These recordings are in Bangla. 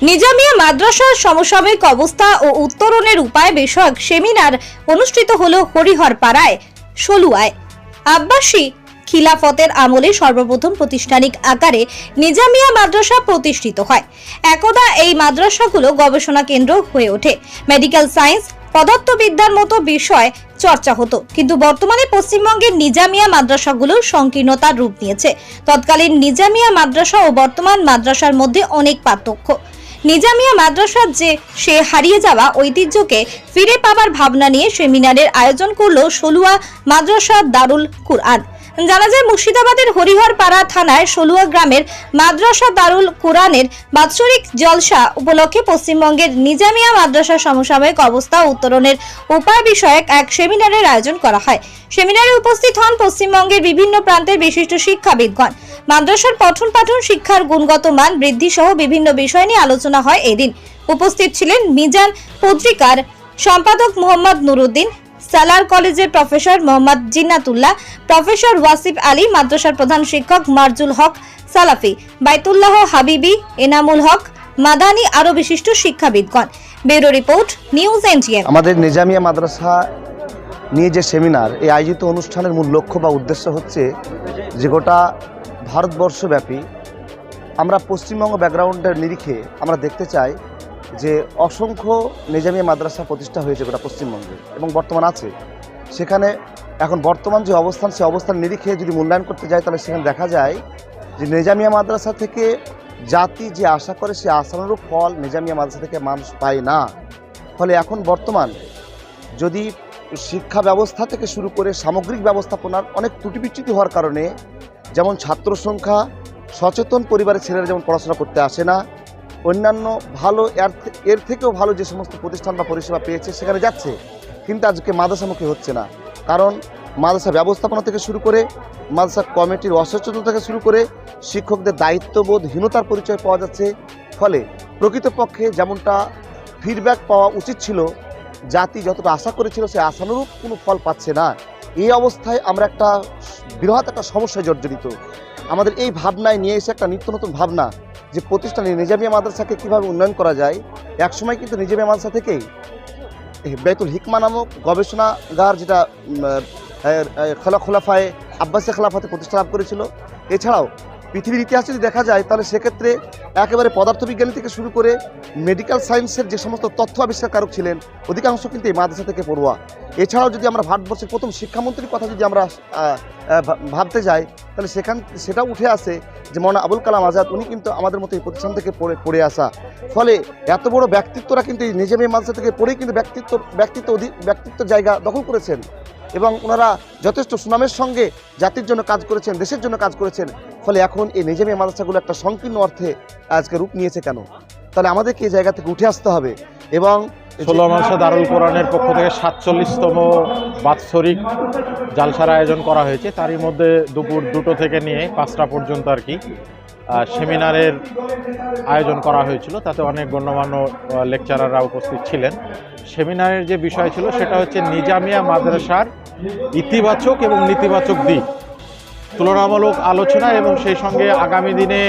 নিজামিয়া মাদ্রাসার সমসাময়িক অবস্থা ও উত্তরণের উপায় বিষয়ক সেমিনার অনুষ্ঠিত হলো হরিহরপাড়ায় সলুয়ায়। আব্বাসী খিলাফতের আমলে সর্বপ্রথম প্রাতিষ্ঠানিক আকারে নিজামিয়া মাদ্রাসা প্রতিষ্ঠিত হয়। একদা এই মাদ্রাসাগুলো গবেষণা কেন্দ্র হয়ে ওঠে। মেডিকেল সায়েন্স, পদার্থবিদ্যার মতো বিষয় চর্চা হতো, কিন্তু বর্তমানে পশ্চিমবঙ্গের নিজামিয়া মাদ্রাসাগুলো সংকীর্ণতার রূপ নিয়েছে। তৎকালীন নিজামিয়া মাদ্রাসা ও বর্তমান মাদ্রাসার মধ্যে অনেক পার্থক্য। নিজামিয়া মাদ্রাসার যে সে হারিয়ে যাওয়া ঐতিহ্যকে ফিরে পাবার ভাবনা নিয়ে সেমিনারের আয়োজন করলো সলুয়া মাদ্রাসা দারুল কুরআন। জানা যায়, মুর্শিদাবাদের হরিহরপাড়া থানায় সলুয়া গ্রামের মাদ্রাসা দারুল কুরআনের বাৎসরিক জলসা উপলক্ষে পশ্চিমবঙ্গের নিজামিয়া মাদ্রাসার সমসাময়িক অবস্থা উত্তরণের উপায় বিষয়ক এক সেমিনারের আয়োজন করা হয়। সেমিনারে উপস্থিত হন পশ্চিমবঙ্গের বিভিন্ন প্রান্তের বিশিষ্ট শিক্ষাবিদগণ। মাদ্রাসার পঠন পাঠন, শিক্ষার গুণগত মান বৃদ্ধি সহ বিভিন্ন বিষয় নিয়ে আলোচনা হয়। এদিন উপস্থিত ছিলেন মিজান পত্রিকার সম্পাদক মোহাম্মদ নুরুদ্দিন, সালার কলেজের প্রফেসর মোহাম্মদ জিন্নাতুল্লাহ, প্রফেসর ওয়াসিফ আলী, মাদ্রাসার প্রধান শিক্ষক মারজুল হক সালাফি, বাইতুল্লাহ হাবিবি, এনামুল হক মাদানী, আরো বিশিষ্ট শিক্ষাবিদগণ। Bureau report, news NTN. আমাদের নিজামিয়া মাদ্রাসা নিয়ে যে সেমিনার, এই আয়োজিত অনুষ্ঠানের মূল লক্ষ্য বা উদ্দেশ্য হচ্ছে যে গোটা ভারতবর্ষব্যাপী আমরা পশ্চিমবঙ্গ ব্যাকগ্রাউন্ডের নিরিখে আমরা দেখতে চাই যে অসংখ্য নিজামিয়া মাদ্রাসা প্রতিষ্ঠা হয়েছে গোটা পশ্চিমবঙ্গে এবং বর্তমান আছে। সেখানে এখন বর্তমান যে অবস্থান, সে অবস্থান নিরিখে যদি মূল্যায়ন করতে যাই, তাহলে সেখানে দেখা যায় যে নিজামিয়া মাদ্রাসা থেকে জাতি যে আশা করে সে আশানুরূপ ফল নিজামিয়া মাদ্রাসা থেকে মানুষ পায় না। ফলে এখন বর্তমান যদি শিক্ষা ব্যবস্থা থেকে শুরু করে সামগ্রিক ব্যবস্থাপনার অনেক ত্রুটি বিচ্যুতি হওয়ার কারণে, যেমন ছাত্র সংখ্যা, সচেতন পরিবারের ছেলেরা যেমন পড়াশোনা করতে আসে না, অন্যান্য ভালো এর থেকেও ভালো যে সমস্ত প্রতিষ্ঠান বা পরিষেবা পেয়েছে সেখানে যাচ্ছে, কিন্তু আজকে মাদ্রাসামুখী হচ্ছে না। কারণ মাদ্রাসা ব্যবস্থাপনা থেকে শুরু করে, মাদ্রাসা কমিটির অসচেতনতা থেকে শুরু করে শিক্ষকদের দায়িত্ববোধহীনতার পরিচয় পাওয়া যাচ্ছে। ফলে প্রকৃতপক্ষে যেমনটা ফিডব্যাক পাওয়া উচিত ছিল, জাতি যতটা আশা করেছিল সে আশানুরূপ কোনো ফল পাচ্ছে না। এই অবস্থায় আমরা একটা বৃহৎ একটা সমস্যায় জর্জরিত। আমাদের এই ভাবনায় নিয়ে এসে একটা নিত্য নতুন ভাবনা যে প্রতিষ্ঠানে নিজামিয়া মাদ্রাসাকে কীভাবে উন্নয়ন করা যায়। একসময় কিন্তু নিজামিয়া মাদ্রাসা থেকেই বাইতুল হিকমা নামক গবেষণাগার, যেটা খোলাফায়ে আব্বাসী খেলাফতে প্রতিষ্ঠা লাভ করেছিল। এছাড়াও পৃথিবীর ইতিহাস যদি দেখা যায়, তাহলে সেক্ষেত্রে একেবারে পদার্থবিজ্ঞানী থেকে শুরু করে মেডিকেল সায়েন্সের যে সমস্ত তথ্য আবিষ্কারকারক ছিলেন, অধিকাংশ কিন্তু এই মাদ্রাসা থেকে পড়ুয়া। এছাড়াও যদি আমরা ভারতবর্ষের প্রথম শিক্ষামন্ত্রীর কথা যদি আমরা ভাবতে যাই, তাহলে সেটাও উঠে আসে যে মৌলানা আবুল কালাম আজাদ, উনি কিন্তু আমাদের মতো এই প্রতিষ্ঠান থেকে পড়ে আসা। ফলে এত বড় ব্যক্তিত্বরা কিন্তু এই নিজামিয়া মাদ্রাসা থেকে পড়েই কিন্তু ব্যক্তিত্ব জায়গা দখল করেছেন এবং ওনারা যথেষ্ট সুনামের সঙ্গে জাতির জন্য কাজ করেছেন, দেশের জন্য কাজ করেছেন। ফলে এখন এই নিজামিয়া মাদ্রাসাগুলো একটা সংকীর্ণ অর্থে আজকে রূপ নিয়েছে কেন? তাহলে আমাদেরকে এই জায়গা থেকে উঠে আসতে হবে। এবং সলুয়া মাদ্রাসা দারুল কোরআনের পক্ষ থেকে ৪৭তম বাৎসরিক জালসার আয়োজন করা হয়েছে। তারই মধ্যে দুপুর 2টো থেকে নিয়ে 5টা পর্যন্ত আর কি সেমিনারের আয়োজন করা হয়েছিল। তাতে অনেক গণ্যমান্য লেকচারাররা উপস্থিত ছিলেন। সেমিনারের যে বিষয় ছিল সেটা হচ্ছে নিজামিয়া মাদ্রাসার ইতিবাচক এবং নেতিবাচক দিক, তুলনামূলক আলোচনা এবং সেই সঙ্গে আগামী দিনে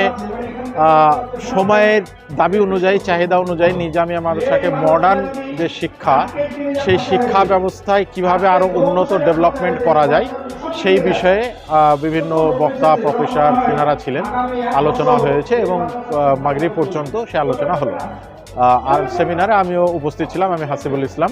সময়ের দাবি অনুযায়ী, চাহিদা অনুযায়ী নিজামিয়া মাদ্রাসাকে মডার্ন যে শিক্ষা, সেই শিক্ষা ব্যবস্থায় কিভাবে আরও উন্নত ডেভেলপমেন্ট করা যায় সেই বিষয়ে বিভিন্ন বক্তা, প্রফেসর এনারা ছিলেন, আলোচনা হয়েছে এবং মাগরিব পর্যন্ত সে আলোচনা হলো। আর সেমিনারে আমিও উপস্থিত ছিলাম, আমি হাসিবুল ইসলাম।